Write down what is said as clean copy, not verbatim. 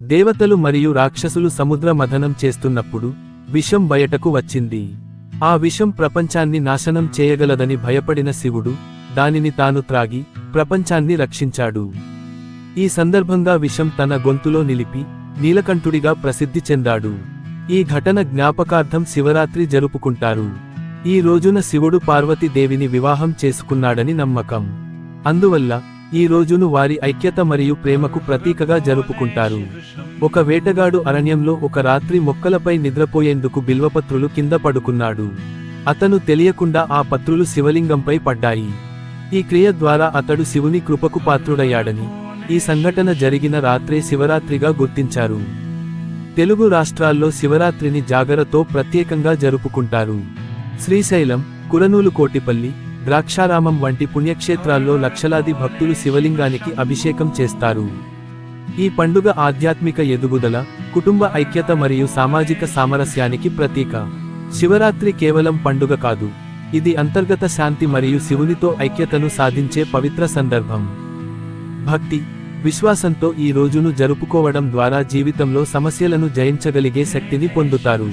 దేవతలు మరియు రాక్షసులు సముద్ర మథనం చేస్తున్నప్పుడు విషం బయటకు వచ్చింది. ఆ విషం ప్రపంచాన్ని నాశనం చేయగలదని భయపడిన శివుడు దానిని తాను త్రాగి ప్రపంచాన్ని రక్షించాడు. ఈ సందర్భంగా విషం తన గొంతులో నిలిపి నీలకంఠుడిగా ప్రసిద్ధి చెందాడు. ఈ ఘటన జ్ఞాపకార్థం శివరాత్రి జరుపుకుంటారు. ఈ రోజున శివుడు పార్వతీదేవిని వివాహం చేసుకున్నాడని నమ్మకం. అందువల్ల ఈ రోజును వారి ఐక్యత మరియు ప్రేమకు ప్రతీకగా జరుపుకుంటారు. ఒక వేటగాడు అరణ్యంలో ఒక రాత్రి మొక్కలపై నిద్రపోయేందుకు బిల్వపత్రులు కింద పడుకున్నాడు. అతను తెలియకుండా ఆ పత్రులు శివలింగంపై పడ్డాయి. ఈ క్రియ ద్వారా అతడు శివుని కృపకు పాత్రుడయ్యాడని, ఈ సంఘటన జరిగిన రాత్రే శివరాత్రిగా గుర్తించారు. తెలుగు రాష్ట్రాల్లో శివరాత్రిని జాగరతో ప్రత్యేకంగా జరుపుకుంటారు. శ్రీశైలం, కురనూలు కోటిపల్లి, ద్రాక్షారామం వంటి పుణ్యక్షేత్రాల్లో లక్షలాది భక్తులు శివలింగానికి అభిషేకం చేస్తారు. ఈ పండుగ ఆధ్యాత్మిక ఎదుగుదల, కుటుంబ ఐక్యత మరియు సామాజిక సామరస్యానికి ప్రతీక. శివరాత్రి కేవలం పండుగ కాదు, ఇది అంతర్గత శాంతి మరియు శివునితో ఐక్యతను సాధించే పవిత్ర సందర్భం. భక్తి, విశ్వాసంతో ఈ రోజును జరుపుకోవడం ద్వారా జీవితంలో సమస్యలను జయించగలిగే శక్తిని పొందుతారు.